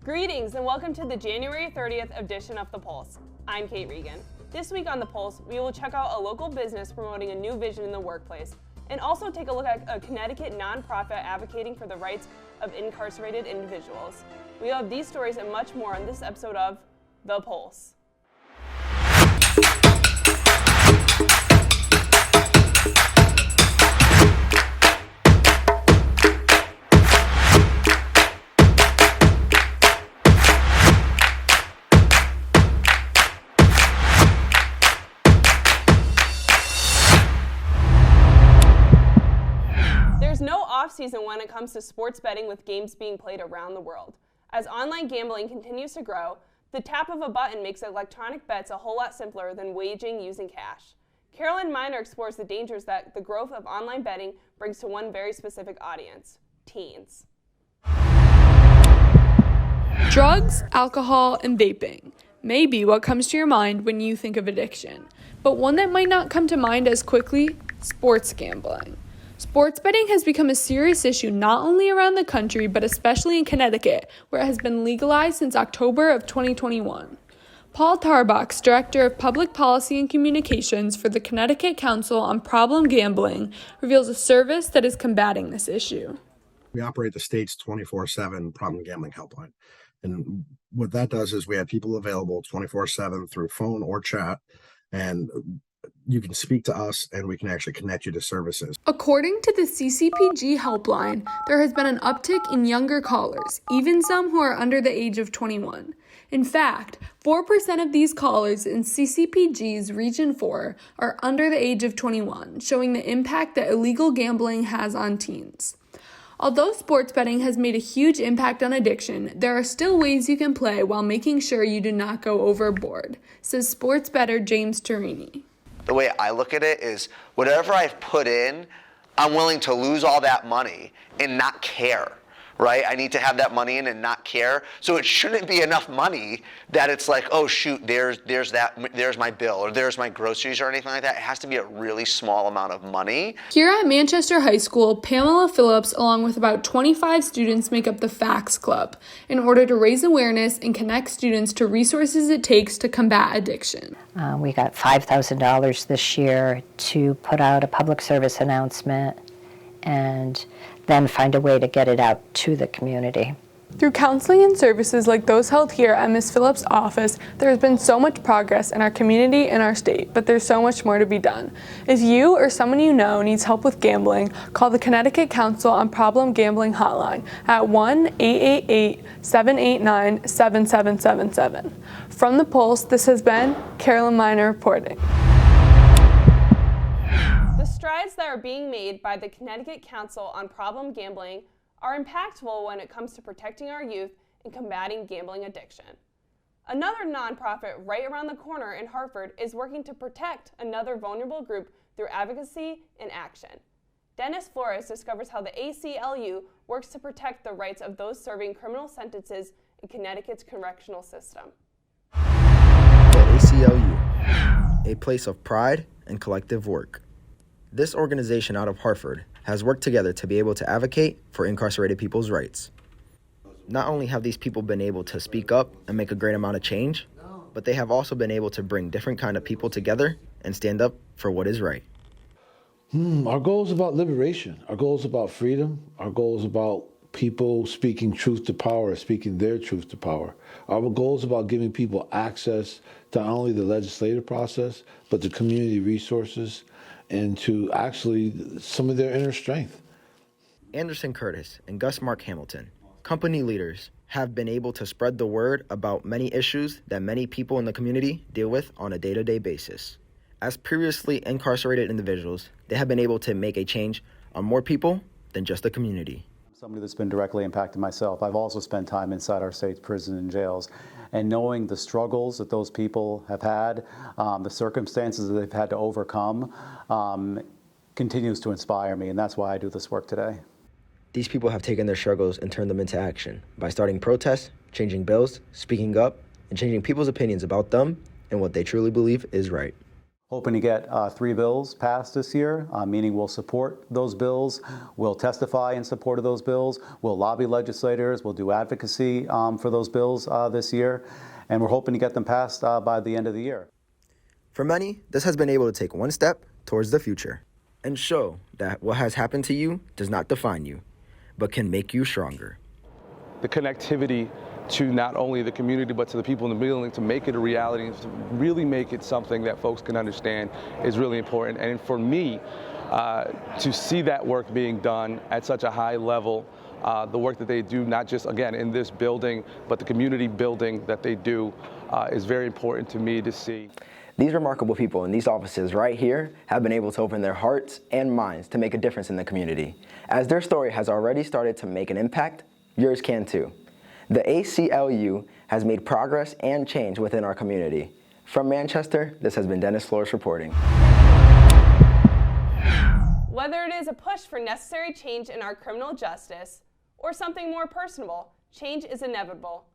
Greetings and welcome to the January 30th edition of The Pulse. I'm Kate Regan. This week on The Pulse, we will check out a local business promoting a new vision in the workplace and also take a look at a Connecticut nonprofit advocating for the rights of incarcerated individuals. We have these stories and much more on this episode of The Pulse. There's no off-season when it comes to sports betting, with games being played around the world. As online gambling continues to grow, the tap of a button makes electronic bets a whole lot simpler than wagering using cash. Carolyn Miner explores the dangers that the growth of online betting brings to one very specific audience: teens. Drugs, alcohol, and vaping may be what comes to your mind when you think of addiction, but one that might not come to mind as quickly: sports gambling. Sports betting has become a serious issue not only around the country, but especially in Connecticut, where it has been legalized since October of 2021. Paul Tarbachs, Director of Public Policy and Communications for the Connecticut Council on Problem Gambling, reveals a service that is combating this issue. We operate the state's 24/7 problem gambling helpline. And what that does is we have people available 24/7 through phone or chat, and you can speak to us and we can actually connect you to services. According to the CCPG helpline, there has been an uptick in younger callers, even some who are under the age of 21. In fact, 4% of these callers in CCPG's Region 4 are under the age of 21, showing the impact that illegal gambling has on teens. Although sports betting has made a huge impact on addiction, there are still ways you can play while making sure you do not go overboard, says sports bettor James Turini. The way I look at it is, whatever I've put in, I'm willing to lose all that money and not care, right? I need to have that money in and not care. So it shouldn't be enough money that it's like, oh shoot, there's my bill, or there's my groceries or anything like that. It has to be a really small amount of money. Here at Manchester High School, Pamela Phillips, along with about 25 students, make up the FACTS Club in order to raise awareness and connect students to resources it takes to combat addiction. We got $5,000 this year to put out a public service announcement and then find a way to get it out to the community. Through counseling and services like those held here at Ms. Phillips' office, there has been so much progress in our community and our state, but there's so much more to be done. If you or someone you know needs help with gambling, call the Connecticut Council on Problem Gambling hotline at 1-888-789-7777. From The Pulse, this has been Carolyn Miner reporting. The strides that are being made by the Connecticut Council on Problem Gambling are impactful when it comes to protecting our youth and combating gambling addiction. Another nonprofit right around the corner in Hartford is working to protect another vulnerable group through advocacy and action. Dennis Flores discovers how the ACLU works to protect the rights of those serving criminal sentences in Connecticut's correctional system. The ACLU, a place of pride and collective work. This organization out of Hartford has worked together to be able to advocate for incarcerated people's rights. Not only have these people been able to speak up and make a great amount of change, but they have also been able to bring different kind of people together and stand up for what is right. Our goal is about liberation. Our goal is about freedom. Our goal is about people speaking truth to power, speaking their truth to power. Our goal is about giving people access to not only the legislative process, but the community resources and to actually some of their inner strength. Anderson Curtis and Gus Mark Hamilton, company leaders, have been able to spread the word about many issues that many people in the community deal with on a day-to-day basis. As previously incarcerated individuals, they have been able to make a change on more people than just the community. Somebody that's been directly impacted myself. I've also spent time inside our state's prison and jails, and knowing the struggles that those people have had, the circumstances that they've had to overcome, continues to inspire me, and that's why I do this work today. These people have taken their struggles and turned them into action by starting protests, changing bills, speaking up, and changing people's opinions about them and what they truly believe is right. Hoping to get 3 bills passed this year, meaning we'll support those bills, we'll testify in support of those bills, we'll lobby legislators, we'll do advocacy for those bills this year, and we're hoping to get them passed by the end of the year. For many, this has been able to take one step towards the future and show that what has happened to you does not define you, but can make you stronger. The connectivity to not only the community, but to the people in the building, to make it a reality, and to really make it something that folks can understand is really important. And for me, to see that work being done at such a high level, the work that they do, not just, again, in this building, but the community building that they do is very important to me to see. These remarkable people in these offices right here have been able to open their hearts and minds to make a difference in the community. As their story has already started to make an impact, yours can too. The ACLU has made progress and change within our community. From Manchester, this has been Dennis Flores reporting. Whether it is a push for necessary change in our criminal justice or something more personable, change is inevitable.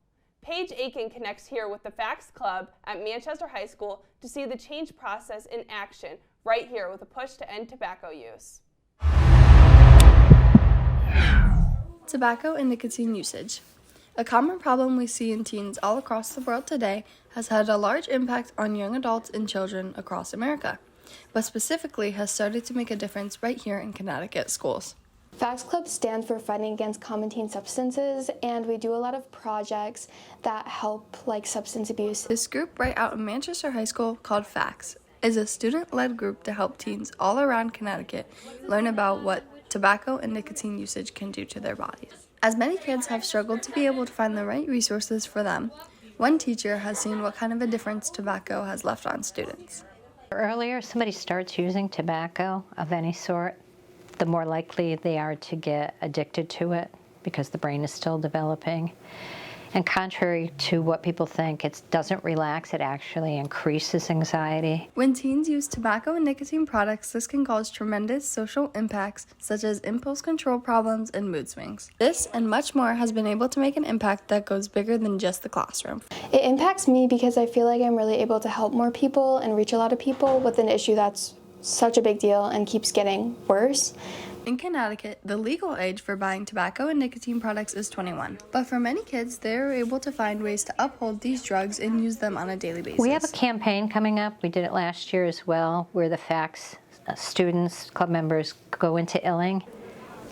Paige Aiken connects here with the Facts Club at Manchester High School to see the change process in action right here with a push to end tobacco use. Tobacco and nicotine usage. A common problem we see in teens all across the world today has had a large impact on young adults and children across America, but specifically has started to make a difference right here in Connecticut schools. Facts Club stands for Fighting Against Common Teen Substances, and we do a lot of projects that help like substance abuse. This group right out of Manchester High School called Facts is a student-led group to help teens all around Connecticut learn about what tobacco and nicotine usage can do to their bodies. As many kids have struggled to be able to find the right resources for them, one teacher has seen what kind of a difference tobacco has left on students. The earlier somebody starts using tobacco of any sort, the more likely they are to get addicted to it because the brain is still developing. And contrary to what people think, it doesn't relax, it actually increases anxiety. When teens use tobacco and nicotine products, this can cause tremendous social impacts such as impulse control problems and mood swings. This and much more has been able to make an impact that goes bigger than just the classroom. It impacts me because I feel like I'm really able to help more people and reach a lot of people with an issue that's such a big deal and keeps getting worse. In Connecticut, the legal age for buying tobacco and nicotine products is 21. But for many kids, they are able to find ways to uphold these drugs and use them on a daily basis. We have a campaign coming up. We did it last year as well, where the Facts students, club members, go into Illing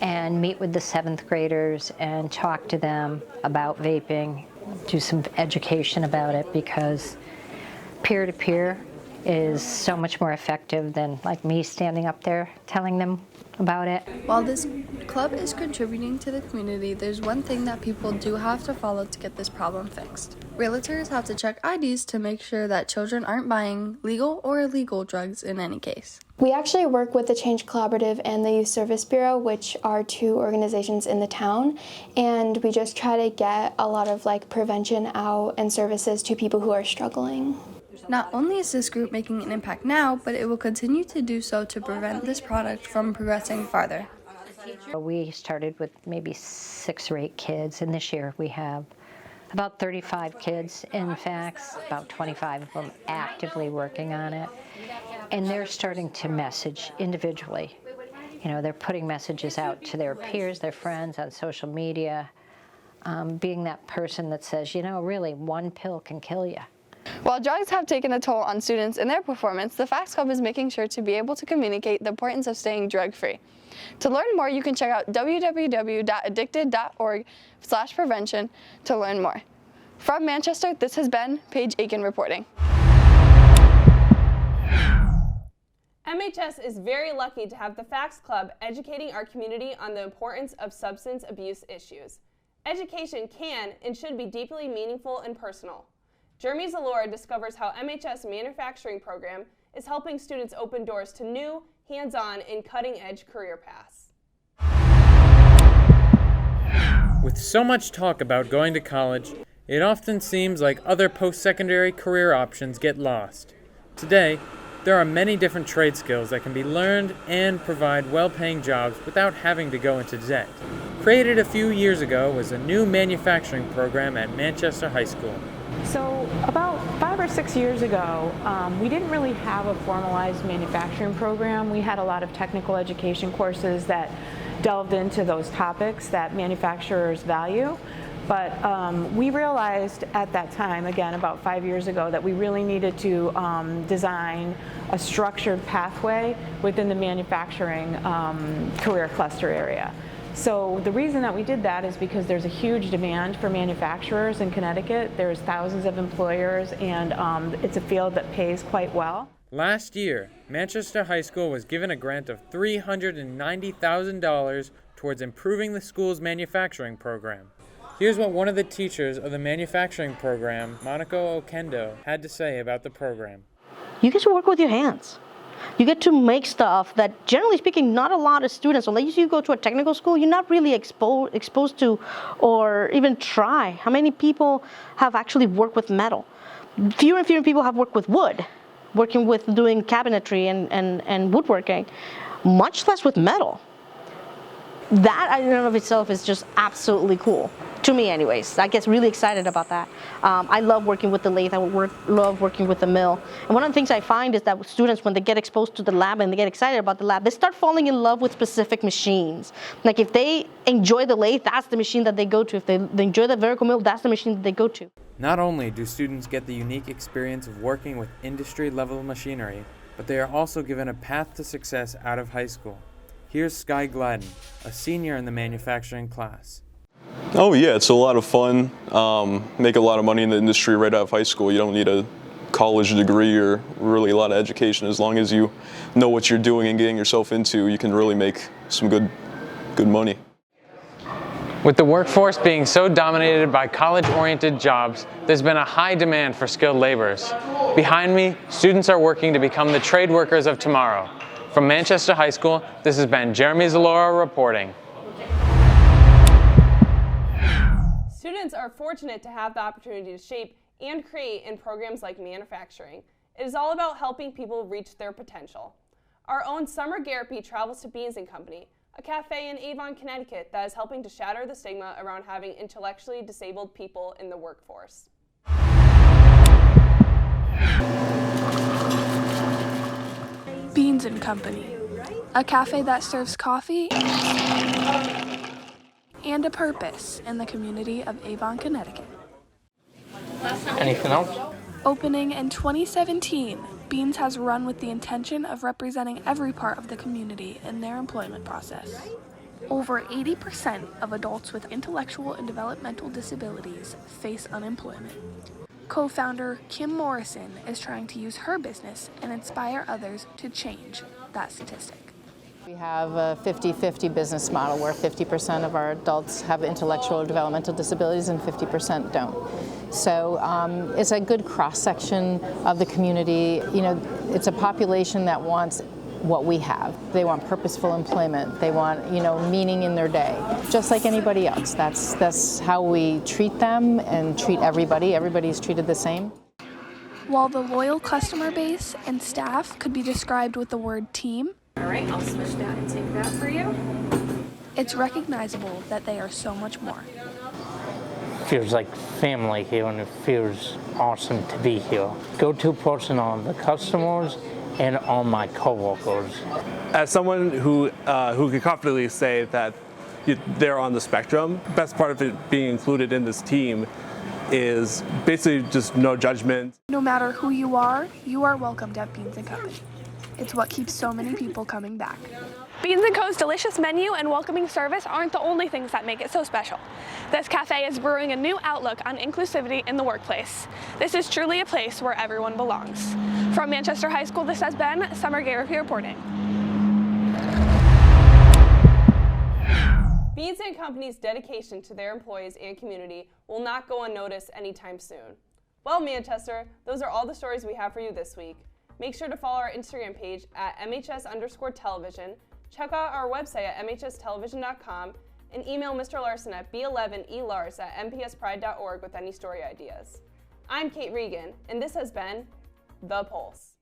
and meet with the 7th graders and talk to them about vaping, do some education about it, because peer-to-peer is so much more effective than like me standing up there telling them about it. While this club is contributing to the community, there's one thing that people do have to follow to get this problem fixed. Realtors have to check IDs to make sure that children aren't buying legal or illegal drugs in any case. We actually work with the Change Collaborative and the Youth Service Bureau, which are 2 organizations in the town, and we just try to get a lot of like prevention out and services to people who are struggling. Not only is this group making an impact now, but it will continue to do so to prevent this product from progressing farther. We started with maybe 6 or 8 kids, and this year we have about 35 kids in Facts, about 25 of them actively working on it. And they're starting to message individually. You know, they're putting messages out to their peers, their friends on social media, being that person that says, you know, really, one pill can kill you. While drugs have taken a toll on students and their performance, the Facts Club is making sure to be able to communicate the importance of staying drug-free. To learn more, you can check out www.addicted.org/prevention to learn more. From Manchester, this has been Paige Aiken reporting. MHS is very lucky to have the Facts Club educating our community on the importance of substance abuse issues. Education can and should be deeply meaningful and personal. Jeremy Zalora discovers how MHS manufacturing program is helping students open doors to new, hands-on, and cutting-edge career paths. With so much talk about going to college, it often seems like other post-secondary career options get lost. Today, there are many different trade skills that can be learned and provide well-paying jobs without having to go into debt. Created a few years ago was a new manufacturing program at Manchester High School. So about 5 or 6 years ago, we didn't really have a formalized manufacturing program. We had a lot of technical education courses that delved into those topics that manufacturers value. But we realized at that time, again about 5 years ago, that we really needed to design a structured pathway within the manufacturing career cluster area. So the reason that we did that is because there's a huge demand for manufacturers in Connecticut. There's thousands of employers, and it's a field that pays quite well. Last year, Manchester High School was given a grant of $390,000 towards improving the school's manufacturing program. Here's what one of the teachers of the manufacturing program, Monica Okendo, had to say about the program. You get to work with your hands. You get to make stuff that, generally speaking, not a lot of students, unless you go to a technical school, you're not really exposed to or even try. How many people have actually worked with metal? Fewer and fewer people have worked with wood, working with doing cabinetry and woodworking, much less with metal. That in and of itself is just absolutely cool. To me anyways. I get really excited about that. I love working with the lathe. I love working with the mill. And one of the things I find is that students, when they get exposed to the lab and they get excited about the lab, they start falling in love with specific machines. Like if they enjoy the lathe, that's the machine that they go to. If they enjoy the vertical mill, that's the machine that they go to. Not only do students get the unique experience of working with industry-level machinery, but they are also given a path to success out of high school. Here's Sky Gladden, a senior in the manufacturing class. Oh yeah, it's a lot of fun. Make a lot of money in the industry right out of high school. You don't need a college degree or really a lot of education. As long as you know what you're doing and getting yourself into, you can really make some good money. With the workforce being so dominated by college-oriented jobs, there's been a high demand for skilled laborers. Behind me, students are working to become the trade workers of tomorrow. From Manchester High School, this has been Jeremy Zalora reporting. Students are fortunate to have the opportunity to shape and create in programs like manufacturing. It is all about helping people reach their potential. Our own Summer Garrepy travels to Beans & Company, a cafe in Avon, Connecticut that is helping to shatter the stigma around having intellectually disabled people in the workforce. Beans & Company, a cafe that serves coffee and a purpose in the community of Avon, Connecticut. Anything else? Opening in 2017, Beans has run with the intention of representing every part of the community in their employment process. Over 80% of adults with intellectual and developmental disabilities face unemployment. Co-founder Kim Morrison is trying to use her business and inspire others to change that statistic. We have a 50-50 business model where 50% of our adults have intellectual or developmental disabilities and 50% don't. So it's a good cross-section of the community. You know, it's a population that wants what we have. They want purposeful employment. They want, you know, meaning in their day, just like anybody else. That's how we treat them and treat everybody. Everybody's treated the same. While the loyal customer base and staff could be described with the word team, all right, I'll switch that and take that for you. It's recognizable that they are so much more. Feels like family here, and it feels awesome to be here. Go-to person on the customers and on my coworkers. As someone who can confidently say that they're on the spectrum, the best part of it being included in this team is basically just no judgment. No matter who you are welcomed at Beans & Company. It's what keeps so many people coming back. Beans & Co.'s delicious menu and welcoming service aren't the only things that make it so special. This cafe is brewing a new outlook on inclusivity in the workplace. This is truly a place where everyone belongs. From Manchester High School, this has been Summer Garrepy reporting. Beans & Company's dedication to their employees and community will not go unnoticed anytime soon. Well, Manchester, those are all the stories we have for you this week. Make sure to follow our Instagram page at MHS_television, check out our website at mhstelevision.com, and email Mr. Larson at b11elars@mpspride.org with any story ideas. I'm Kate Regan, and this has been The Pulse.